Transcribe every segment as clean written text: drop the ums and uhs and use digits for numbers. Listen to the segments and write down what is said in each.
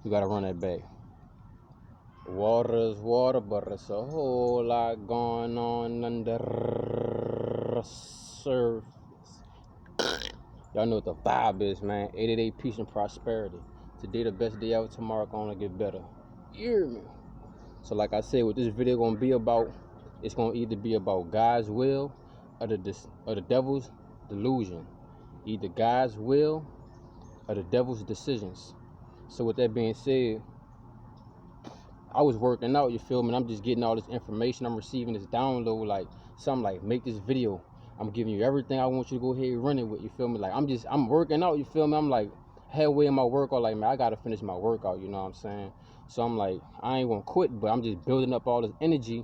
You gotta run that back. Water is water, but it's a whole lot going on under the surface. Y'all know what the vibe is, man. 888 peace and prosperity. Today the best day ever, tomorrow gonna get better. You hear me? So like I said, what this video gonna be about, it's gonna either be about God's will or the devil's delusion. Either God's will or the devil's decisions. So with that being said, I was working out, you feel me? And I'm just getting all this information. I'm receiving this download, like something like, make this video. I'm giving you everything I want you to go ahead and run it with, you feel me? Like I'm working out, you feel me? I'm like halfway in my workout, like, man, I gotta finish my workout, you know what I'm saying? So I'm like, I ain't gonna quit, but I'm just building up all this energy.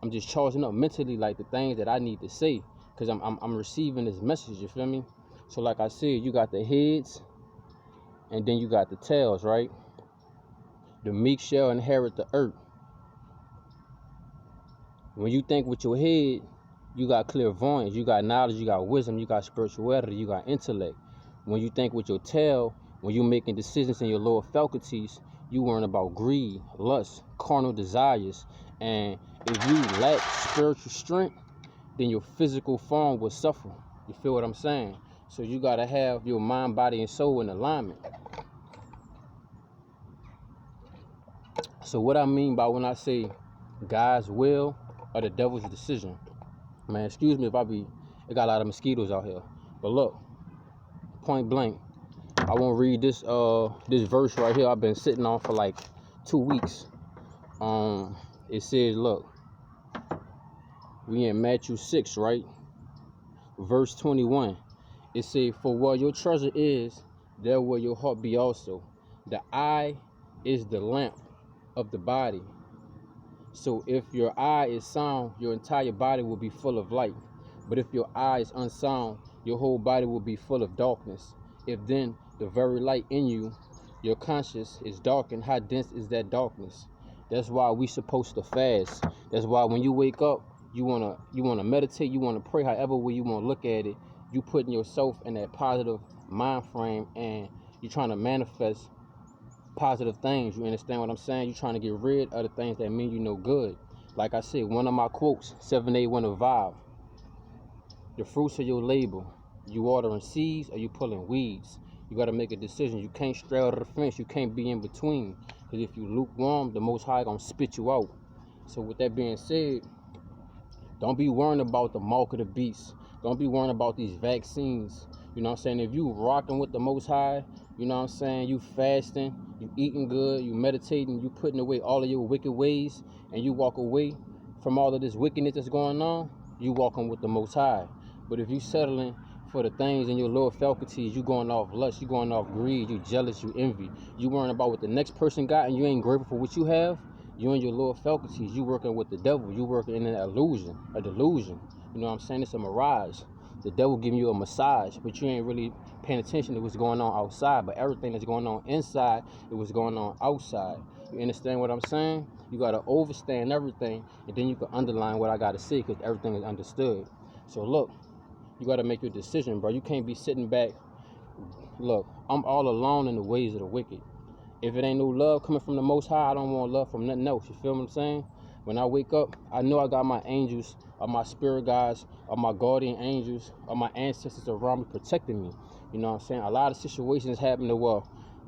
I'm just charging up mentally, like the things that I need to say, because I'm receiving this message, you feel me? So like I said, you got the heads and then you got the tails, right? The meek shall inherit the earth. When you think with your head, you got clairvoyance, you got knowledge, you got wisdom, you got spirituality, you got intellect. When you think with your tail, when you're making decisions in your lower faculties, you learn about greed, lust, carnal desires. And if you lack spiritual strength, then your physical form will suffer. You feel what I'm saying? So you got to have your mind, body, and soul in alignment. So what I mean by when I say God's will or the devil's decision, man, excuse me if it got a lot of mosquitoes out here. But look, point blank, I won't read this verse right here I've been sitting on for like 2 weeks. It says, look, we in Matthew 6, right? Verse 21. It says, for where your treasure is, there will your heart be also. The eye is the lamp of the body. So if your eye is sound, your entire body will be full of light. But if your eye is unsound, your whole body will be full of darkness. If then the very light in you, your conscience, is darkened, how dense is that darkness? That's why we supposed to fast. That's why when you wake up, you wanna meditate, you wanna pray, however way you wanna look at it. You putting yourself in that positive mind frame and you're trying to manifest positive things. You understand what I'm saying? You're trying to get rid of the things that mean you no good. Like I said, one of my quotes, 781 the fruits of your labor, you watering seeds or you pulling weeds. You got to make a decision. You can't straddle the fence. You can't be in between, because if you lukewarm, the Most High gonna spit you out. So with that being said, don't be worrying about the mark of the beast. Don't be worrying about these vaccines. You know what I'm saying? If you rocking with the Most High, you know what I'm saying, you fasting, you eating good, you meditating, you putting away all of your wicked ways, and you walk away from all of this wickedness that's going on, you walking with the Most High. But if you settling for the things in your lower faculties, you going off lust, you going off greed, you jealous, you envy, you worrying about what the next person got, and you ain't grateful for what you have, you in your lower faculties, you working with the devil, you working in an illusion, a delusion. You know what I'm saying? It's a mirage. The devil giving you a massage, but you ain't really paying attention to what's going on outside. But everything that's going on inside, it was going on outside. You understand what I'm saying? You got to overstand everything, and then you can underline what I got to say, because everything is understood. So look, you got to make your decision, bro. You can't be sitting back. Look, I'm all alone in the ways of the wicked. If it ain't no love coming from the Most High, I don't want love from nothing else. You feel what I'm saying? When I wake up, I know I got my angels, or my spirit guides, or my guardian angels, or my ancestors around me protecting me. You know what I'm saying? A lot of situations happened to where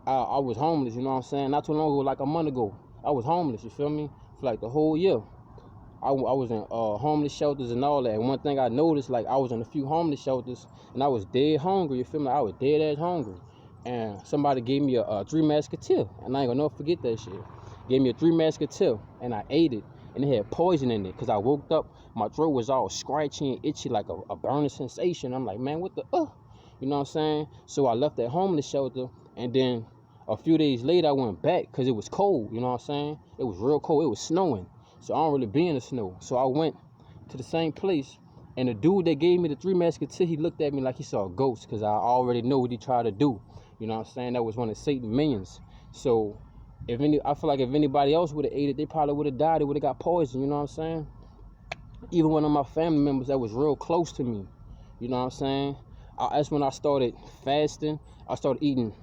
I was homeless, you know what I'm saying? Not too long ago, like a month ago, I was homeless, you feel me? For like the whole year. I was in homeless shelters and all that. And one thing I noticed, like I was in a few homeless shelters and I was dead hungry, you feel me? I was dead ass hungry. And somebody gave me a 3 musketeer, and I ain't gonna never forget that shit. Gave me a 3 musketeer, and I ate it, and it had poison in it. Cause I woke up, my throat was all scratchy and itchy, like a burning sensation. I'm like, man, what the you know what I'm saying? So I left that homeless shelter, and then a few days later I went back, cause it was cold. You know what I'm saying? It was real cold. It was snowing, so I don't really be in the snow. So I went to the same place, and the dude that gave me the 3 musketeer, he looked at me like he saw a ghost, cause I already know what he tried to do. You know what I'm saying? That was one of Satan's minions. So I feel like if anybody else would have ate it, they probably would have died. They would have got poisoned. You know what I'm saying? Even one of my family members that was real close to me. You know what I'm saying? That's when I started fasting. I started eating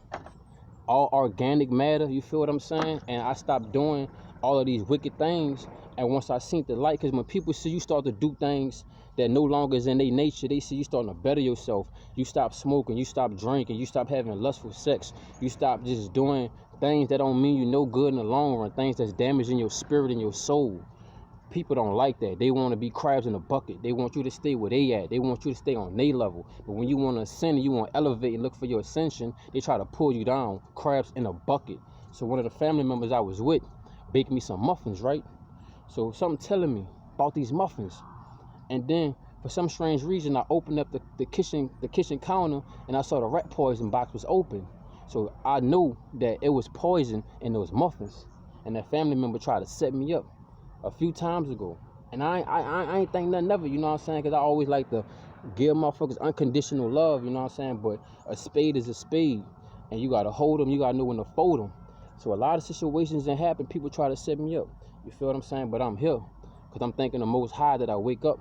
all organic matter, you feel what I'm saying? And I stopped doing all of these wicked things. And once I seen the light, because when people see you start to do things that no longer is in their nature, they see you starting to better yourself. You stop smoking, you stop drinking, you stop having lustful sex, you stop just doing things that don't mean you no good in the long run, things that's damaging your spirit and your soul. People don't like that. They want to be crabs in a bucket. They want you to stay where they at. They want you to stay on their level. But when you want to ascend and you want to elevate and look for your ascension, they try to pull you down, crabs in a bucket. So one of the family members I was with baked me some muffins, right? So something telling me about these muffins. And then for some strange reason, I opened up the kitchen counter and I saw the rat poison box was open. So I knew that it was poison in those muffins. And that family member tried to set me up a few times ago. And I ain't think nothing of it, you know what I'm saying? Because I always like to give motherfuckers unconditional love, you know what I'm saying? But a spade is a spade. And you got to hold them, you got to know when to fold them. So a lot of situations that happen, people try to set me up. You feel what I'm saying? But I'm here because I'm thanking the Most High that I wake up.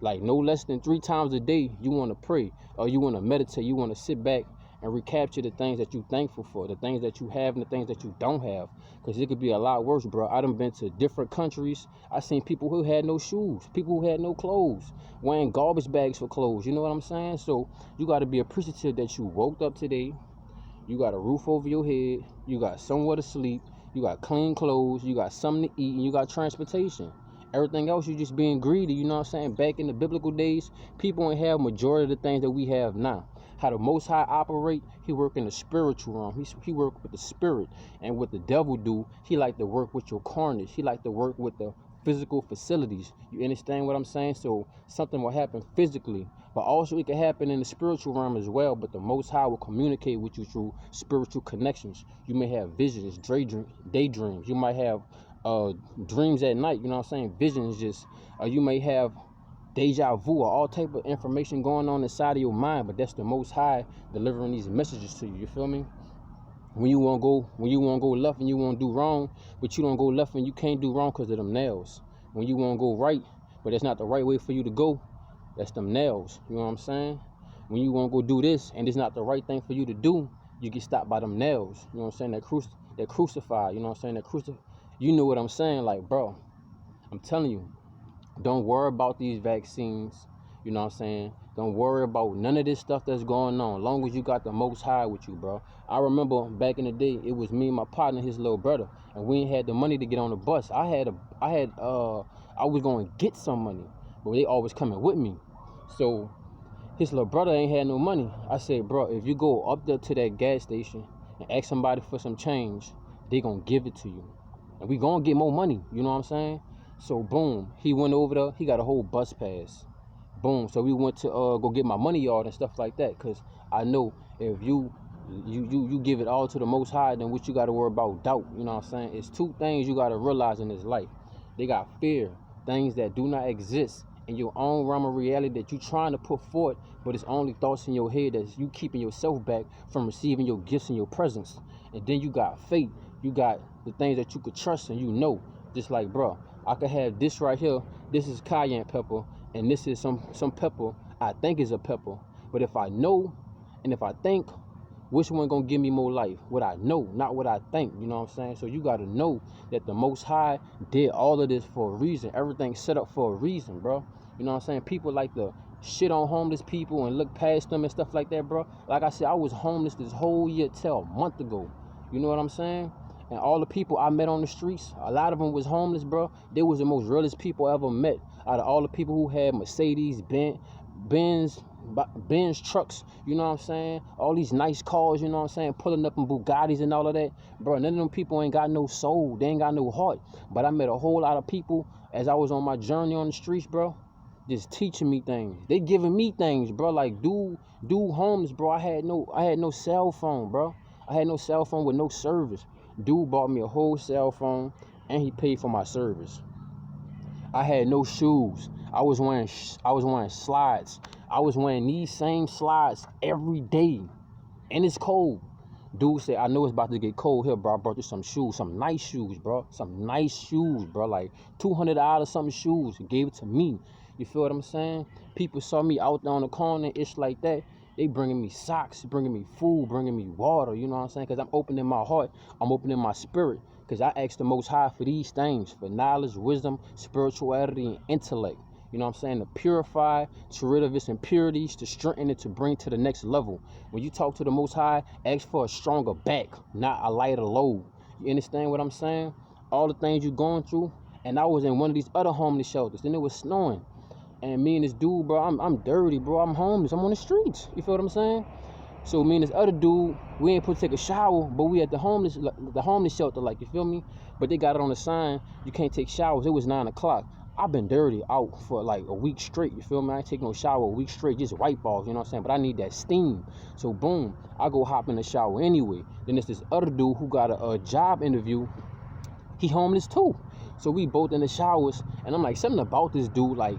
Like no less than 3 times a day, you want to pray or you want to meditate. You want to sit back and recapture the things that you're thankful for, the things that you have and the things that you don't have. Because it could be a lot worse, bro. I done been to different countries. I seen people who had no shoes, people who had no clothes, wearing garbage bags for clothes. You know what I'm saying? So you got to be appreciative that you woke up today. You got a roof over your head. You got somewhere to sleep. You got clean clothes. You got something to eat. And you got transportation. Everything else, you just being greedy, you know what I'm saying? Back in the biblical days, people ain't have majority of the things that we have now. How the Most High operate, he work in the spiritual realm. He work with the spirit. And what the devil do, he like to work with your carnage. He like to work with the physical facilities. You understand what I'm saying? So something will happen physically, but also it can happen in the spiritual realm as well. But the Most High will communicate with you through spiritual connections. You may have visions, daydreams. You might have dreams at night, you know what I'm saying? Visions, just you may have deja vu or all type of information going on inside of your mind, but that's the Most High delivering these messages to you. You feel me? When you want to go left and you want to do wrong, but you don't go left and you can't do wrong because of them nails. When you want to go right, but that's not the right way for you to go, that's them nails. You know what I'm saying? When you want to go do this and it's not the right thing for you to do, you get stopped by them nails. You know what I'm saying? That crucified. You know what I'm saying? You know what I'm saying? Like, bro, I'm telling you, don't worry about these vaccines. You know what I'm saying? Don't worry about none of this stuff that's going on. As long as you got the Most High with you, bro. I remember back in the day, it was me and my partner, his little brother, and we ain't had the money to get on the bus. I was going to get some money, but they always coming with me. So his little brother ain't had no money. I said, bro, if you go up there to that gas station and ask somebody for some change, they gonna give it to you. And we gonna get more money, you know what I'm saying? So boom, he went over there, he got a whole bus pass. Boom, so we went to go get my money yard and stuff like that, because I know if you give it all to the Most High, then what you got to worry about doubt, you know what I'm saying? It's 2 things you got to realize in this life. They got fear, things that do not exist in your own realm of reality that you trying to put forth, but it's only thoughts in your head that you keeping yourself back from receiving your gifts and your presence. And then you got faith, you got the things that you could trust and you know, just like, bro, I could have this right here, this is cayenne pepper, and this is some pepper I think is a pepper. But if I know and if I think, which one gonna give me more life? What I know, not what I think, you know what I'm saying? So you gotta know that the Most High did all of this for a reason. Everything's set up for a reason, bro. You know what I'm saying? People like to shit on homeless people and look past them and stuff like that, bro. Like I said, I was homeless this whole year till a month ago. You know what I'm saying? And all the people I met on the streets, a lot of them was homeless, bro. They was the most realest people I ever met. Out of all the people who had Mercedes, Benz trucks, you know what I'm saying? All these nice cars, you know what I'm saying? Pulling up in Bugattis and all of that. Bro, none of them people ain't got no soul. They ain't got no heart. But I met a whole lot of people as I was on my journey on the streets, bro. Just teaching me things. They giving me things, bro. Like, dude homeless, bro. I had no cell phone, bro. I had no cell phone with no service. Dude bought me a whole cell phone and he paid for my service. I had no shoes. I was wearing slides. I was wearing these same slides every day. And it's cold. Dude said, I know it's about to get cold here, bro. I brought you some shoes, some nice shoes, bro. Some nice shoes, bro. Like $200 something shoes. He gave it to me. You feel what I'm saying? People saw me out there on the corner, it's like that. They bringing me socks, bringing me food, bringing me water, you know what I'm saying? Because I'm opening my heart, I'm opening my spirit. Because I asked the Most High for these things, for knowledge, wisdom, spirituality, and intellect. You know what I'm saying? To purify, to rid of its impurities, to strengthen it, to bring to the next level. When you talk to the Most High, ask for a stronger back, not a lighter load. You understand what I'm saying? All the things you're going through. And I was in one of these other homeless shelters, and it was snowing. And me and this dude, bro, I'm dirty, bro. I'm homeless. I'm on the streets. You feel what I'm saying? So me and this other dude, we ain't put to take a shower, but we at the homeless shelter, like, you feel me? But they got it on the sign, you can't take showers. It was 9 o'clock. I've been dirty out for like a week straight, you feel me? I ain't take no shower a week straight, just wipe off, you know what I'm saying? But I need that steam. So boom, I go hop in the shower anyway. Then there's this other dude who got a job interview. He homeless too. So we both in the showers, and I'm like, something about this dude, like,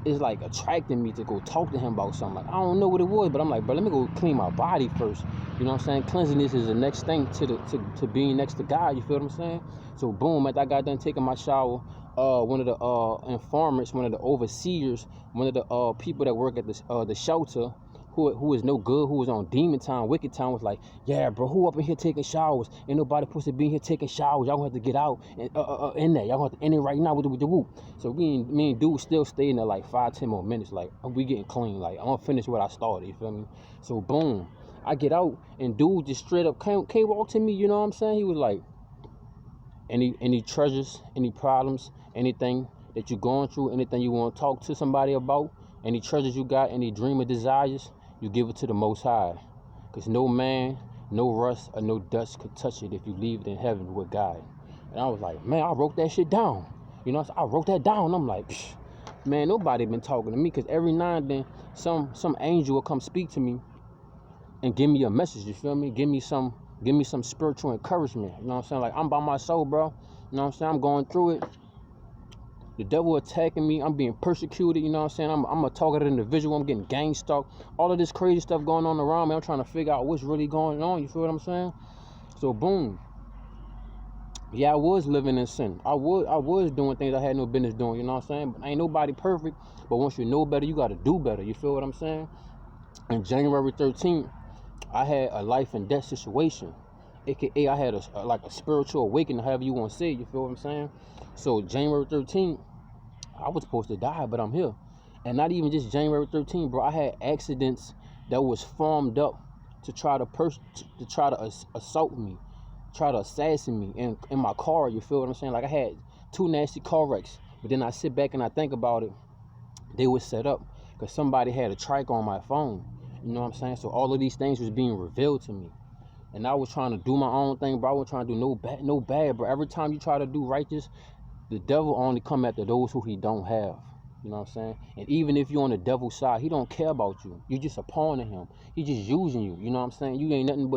it's like attracting me to go talk to him about something. Like, I don't know what it was, but I'm like, bro, let me go clean my body first. You know what I'm saying? Cleanliness is the next thing to being next to God. You feel what I'm saying? So boom, after I got done taking my shower, one of the informants, one of the overseers, one of the people that work at the shelter, who is no good, who was on demon time, wicked time, was like, yeah, bro, who up in here taking showers? Ain't nobody supposed to be in here taking showers. Y'all gonna have to get out and in there. Y'all gonna have to end it right now with the whoop. So me and dude still staying there like 5-10 more minutes. Like, we getting clean. Like, I'm gonna finish what I started. You feel me? So boom, I get out, and dude just straight up can't walk to me. You know what I'm saying? He was like, any treasures, any problems, anything that you're going through, anything you want to talk to somebody about, any treasures you got, any dream or desires, you give it to the Most High. Because no man, no rust, or no dust could touch it if you leave it in heaven with God. And I was like, man, I wrote that shit down. You know, I wrote that down. I'm like, psh, man, nobody been talking to me. Because every now and then, some angel will come speak to me and give me a message, you feel me? Give me some spiritual encouragement. You know what I'm saying? Like, I'm by myself, bro. You know what I'm saying? I'm going through it. The devil attacking me. I'm being persecuted. You know what I'm saying? I'm a targeted individual. I'm getting gang stalked. All of this crazy stuff going on around me. I'm trying to figure out what's really going on. You feel what I'm saying? So boom. Yeah, I was living in sin. I was doing things I had no business doing. You know what I'm saying? But ain't nobody perfect. But once you know better, you got to do better. You feel what I'm saying? And January 13th, I had a life and death situation. AKA, I had a spiritual awakening, however you want to say it. You feel what I'm saying? So January 13th, I was supposed to die, but I'm here. And not even just January 13th, bro. I had accidents that was formed up to try to assault me, try to assassinate me in my car. You feel what I'm saying? Like, I had 2 nasty car wrecks. But then I sit back and I think about it. They were set up because somebody had a trike on my phone. You know what I'm saying? So all of these things was being revealed to me. And I was trying to do my own thing, bro. I was trying to do no bad, bro. Every time you try to do righteous, the devil only come after those who he don't have. You know what I'm saying? And even if you're on the devil's side, he don't care about you. You just a pawn to him. He just using you. You know what I'm saying? You ain't nothing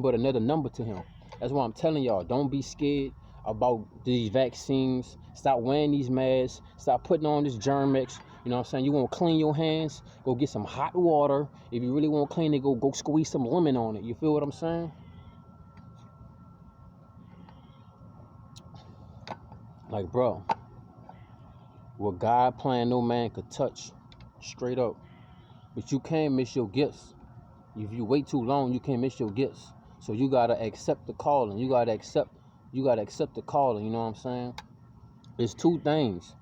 but another number to him. That's why I'm telling y'all, don't be scared about these vaccines. Stop wearing these masks. Stop putting on this Germ-X. You know what I'm saying? You want to clean your hands? Go get some hot water. If you really want to clean it, go squeeze some lemon on it. You feel what I'm saying? Like, bro, what God planned, no man could touch. Straight up. But you can't miss your gifts. If you wait too long, you can't miss your gifts. So you gotta accept the calling. You gotta accept the calling. You know what I'm saying? It's 2 things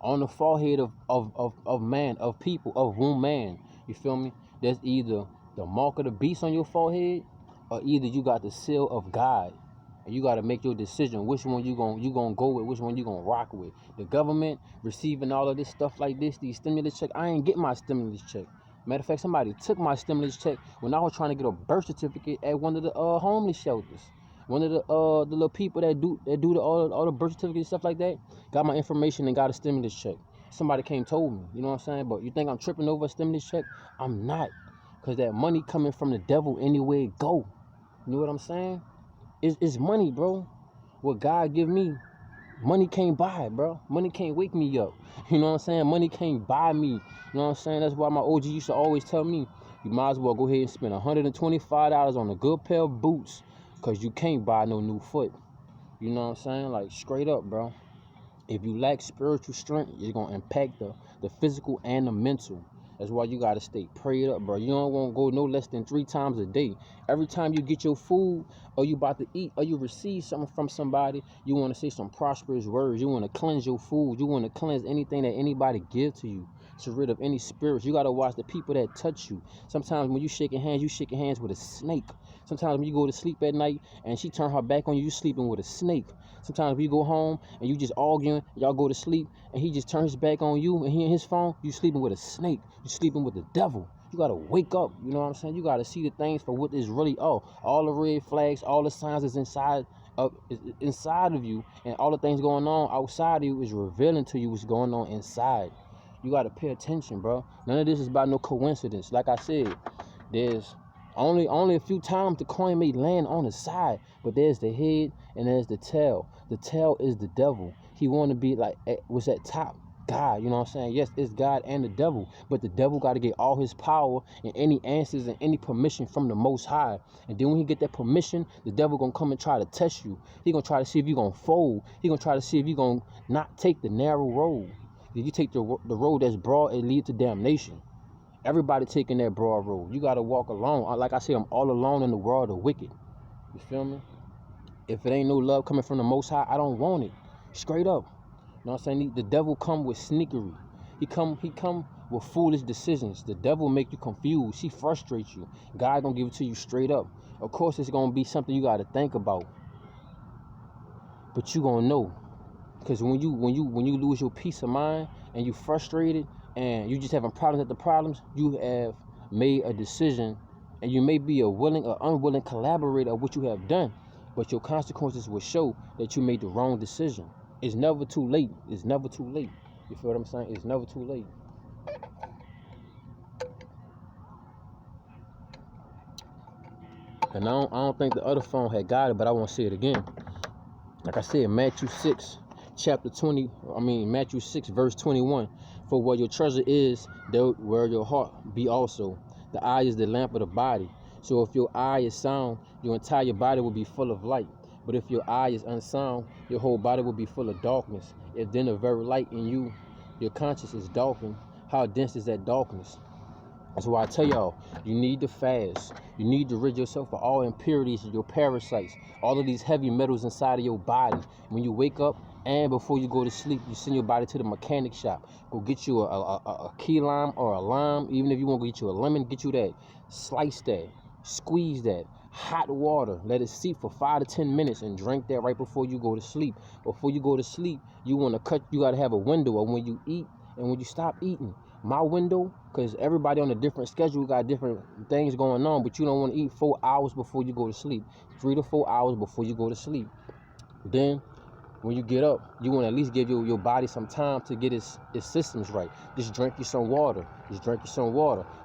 on the forehead of man, of people, of woman. You feel me? There's either the mark of the beast on your forehead, or either you got the seal of God. And you got to make your decision which one you gonna go with, which one you gonna rock with. The government receiving all of this stuff like this, these stimulus check. I ain't get my stimulus check. Matter of fact, somebody took my stimulus check when I was trying to get a birth certificate at one of the homeless shelters. One of the little people that do all the birth certificates and stuff like that got my information and got a stimulus check. Somebody came told me, you know what I'm saying? But you think I'm tripping over a stimulus check? I'm not, cause that money coming from the devil anywhere it go. You know what I'm saying? It's money, bro. What God give me, money can't buy it, bro. Money can't wake me up. You know what I'm saying? Money can't buy me. You know what I'm saying? That's why my OG used to always tell me, you might as well go ahead and spend $125 on a good pair of boots, because you can't buy no new foot. You know what I'm saying? Like, straight up, bro. If you lack spiritual strength, it's going to impact the physical and the mental. That's why you gotta stay prayed up, bro. You don't want to go no less than 3 times a day. Every time you get your food, or you about to eat, or you receive something from somebody, you want to say some prosperous words. You want to cleanse your food. You want to cleanse anything that anybody give to you, to rid of any spirits. You gotta watch the people that touch you. Sometimes when you shaking hands with a snake. Sometimes when you go to sleep at night and she turn her back on you, you sleeping with a snake. Sometimes when you go home and you just arguing, y'all go to sleep, and he just turns his back on you and he in his phone, you sleeping with a snake. You sleeping with the devil. You gotta wake up, you know what I'm saying? You gotta see the things for what is really. All the red flags, all the signs is inside of you, and all the things going on outside of you is revealing to you what's going on inside. You gotta pay attention, bro. None of this is about no coincidence. Like I said, there's only a few times the coin may land on the side, but there's the head and there's the tail. The tail is the devil. He want to be like what's at top? God, you know what I'm saying? Yes, it's God and the devil, but the devil got to get all his power and any answers and any permission from the Most High. And then when he get that permission, the devil gonna come and try to test you. He gonna try to see if you gonna fold. He gonna try to see if you gonna not take the narrow road. If you take the road that's broad, it leads to damnation. Everybody taking that broad road. You gotta walk alone. Like I said, I'm all alone in the world of wicked. You feel me? If it ain't no love coming from the Most High, I don't want it. Straight up. You know what I'm saying? The devil come with sneakery. He come with foolish decisions. The devil make you confused. He frustrates you. God gonna give it to you straight up. Of course, it's gonna be something you gotta think about, but you gonna know. Because when you lose your peace of mind and you frustrated and you just having problems at the problems, you have made a decision, and you may be a willing or unwilling collaborator of what you have done, but your consequences will show that you made the wrong decision. It's never too late. It's never too late. You feel what I'm saying? It's never too late. And I don't think the other phone had got it, but I want to say it again. Like I said, Matthew 6, verse 21. For where your treasure is, there where your heart be also. The eye is the lamp of the body. So if your eye is sound, your entire body will be full of light. But if your eye is unsound, your whole body will be full of darkness. If then the very light in you, your conscience is darkened, how dense is that darkness? That's why I tell y'all, you need to fast. You need to rid yourself of all impurities, your parasites, all of these heavy metals inside of your body. When you wake up and before you go to sleep, you send your body to the mechanic shop. Go get you a key lime or a lime. Even if you want to get you a lemon, get you that. Slice that. Squeeze that. Hot water. Let it steep for 5 to 10 minutes and drink that right before you go to sleep. Before you go to sleep, you got to have a window of when you eat and when you stop eating. My window, because everybody on a different schedule got different things going on, but you don't want to eat 4 hours before you go to sleep. 3 to 4 hours before you go to sleep. Then when you get up, you want to at least give your body some time to get its systems right. Just drink you some water.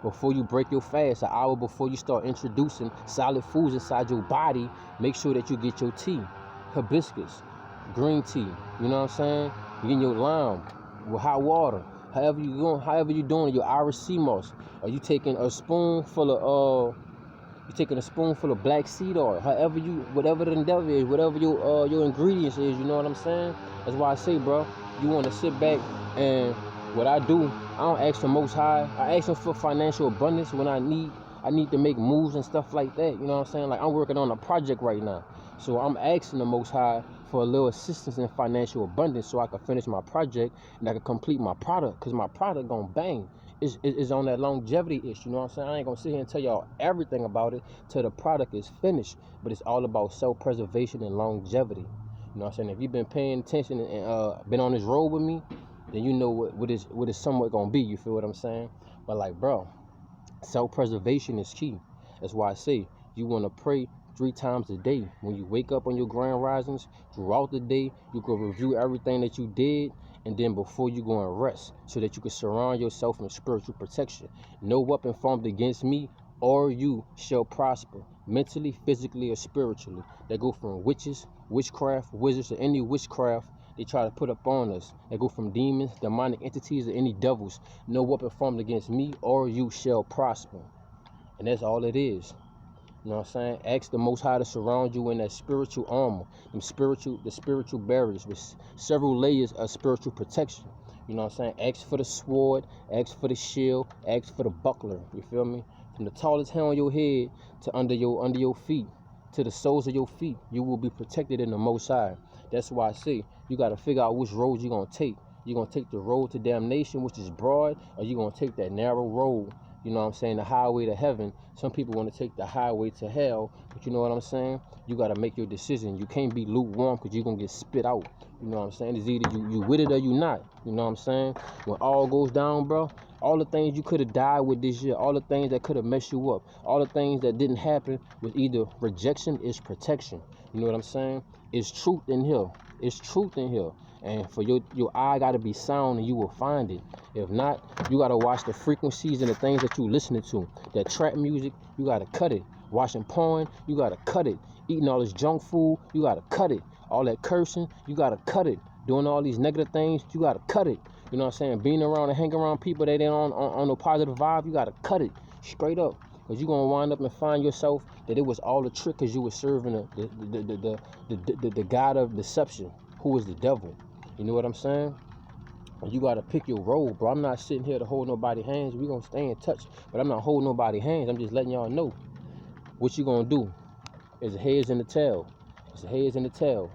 Before you break your fast, an hour before you start introducing solid foods inside your body, make sure that you get your tea, hibiscus, green tea, you know what I'm saying? You getting your lime with hot water. However you doing your Irish sea moss. Are you taking a spoonful of black seed oil? Whatever the endeavor is, whatever your ingredients is, you know what I'm saying? That's why I say, bro, you want to sit back, and what I do, I don't ask the Most High. I ask him for financial abundance when I need to make moves and stuff like that. You know what I'm saying? Like, I'm working on a project right now, so I'm asking the Most High for a little assistance in financial abundance so I can finish my project and I can complete my product, because my product gonna bang. It's on that longevity issue, you know what I'm saying? I ain't gonna sit here and tell y'all everything about it till the product is finished, but it's all about self-preservation and longevity. You know what I'm saying? If you've been paying attention and been on this road with me, then you know what is somewhat gonna be, you feel what I'm saying? But like, bro, self-preservation is key. That's why I say you wanna pray 3 times a day. When you wake up on your grand risings, throughout the day, you can review everything that you did, and then before you go and rest, so that you can surround yourself in spiritual protection. No weapon formed against me or you shall prosper, mentally, physically, or spiritually. They go from witches, witchcraft, wizards, or any witchcraft they try to put up on us. They go from demons, demonic entities, or any devils. No weapon formed against me or you shall prosper. And that's all it is. You know what I'm saying? Ask the Most High to surround you in that spiritual armor, the spiritual barriers with several layers of spiritual protection. You know what I'm saying? Ask for the sword, ask for the shield, ask for the buckler. You feel me? From the tallest hair on your head to under your feet, to the soles of your feet, you will be protected in the Most High. That's why I say you got to figure out which road you're gonna take. You're gonna take the road to damnation, which is broad, or you're gonna take that narrow road. You know what I'm saying? The highway to heaven. Some people want to take the highway to hell, but you know what I'm saying? You got to make your decision. You can't be lukewarm because you're going to get spit out. You know what I'm saying? It's either you with it or you not. You know what I'm saying? When all goes down, bro, all the things you could have died with this year, all the things that could have messed you up, all the things that didn't happen was either rejection is protection. You know what I'm saying? It's truth in here. It's truth in here. And for your eye got to be sound and you will find it. If not, you got to watch the frequencies and the things that you listening to. That trap music, you got to cut it. Watching porn, you got to cut it. Eating all this junk food, you got to cut it. All that cursing, you got to cut it. Doing all these negative things, you got to cut it. You know what I'm saying? Being around and hanging around people that ain't on a positive vibe, you got to cut it straight up. Because you're going to wind up and find yourself that it was all a trick because you were serving the god of deception, who is the devil. You know what I'm saying? You got to pick your role, bro. I'm not sitting here to hold nobody's hands. We're going to stay in touch. But I'm not holding nobody's hands. I'm just letting y'all know what you going to do. It's the heads and the tails. It's the heads and the tails.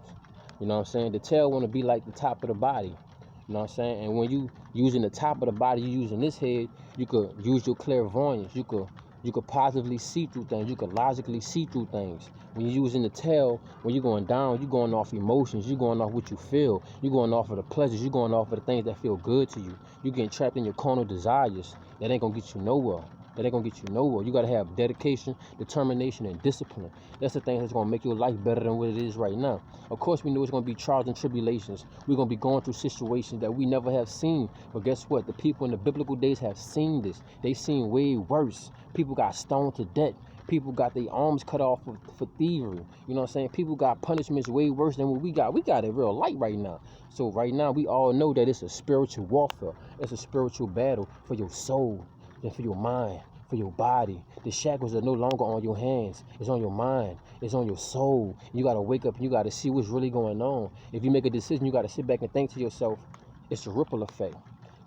You know what I'm saying? The tail want to be like the top of the body. You know what I'm saying? And when you using the top of the body, you using this head, you could use your clairvoyance. You could positively see through things. You could logically see through things. When you're using the tail, when you're going down, you're going off emotions. You're going off what you feel. You're going off of the pleasures. You're going off of the things that feel good to you. You're getting trapped in your carnal desires. That ain't going to get you nowhere. That ain't going to get you nowhere. You got to have dedication, determination, and discipline. That's the thing that's going to make your life better than what it is right now. Of course, we know it's going to be trials and tribulations. We're going to be going through situations that we never have seen. But guess what? The people in the biblical days have seen this. They've seen way worse. People got stoned to death. People got their arms cut off for thievery. You know what I'm saying? People got punishments way worse than what we got. We got it real light right now. So right now, we all know that it's a spiritual warfare. It's a spiritual battle for your soul and for your mind, for your body. The shackles are no longer on your hands. It's on your mind. It's on your soul. You got to wake up and you got to see what's really going on. If you make a decision, you got to sit back and think to yourself, it's a ripple effect.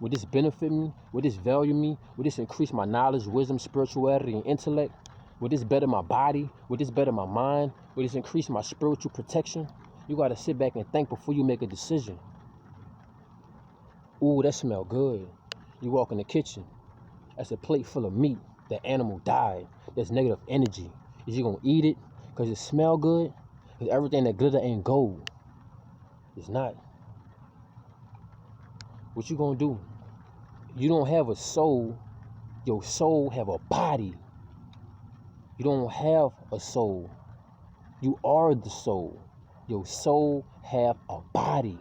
Would this benefit me? Would this value me? Would this increase my knowledge, wisdom, spirituality, and intellect? Would this better my body? Would this better my mind? Would this increase my spiritual protection? You got to sit back and think before you make a decision. Ooh, that smell good. You walk in the kitchen. That's a plate full of meat. That animal died. There's negative energy. Is you going to eat it because it smell good? Because everything that glitter ain't gold. It's not. What you going to do? You don't have a soul. Your soul have a body. You don't have a soul. You are the soul. Your soul have a body.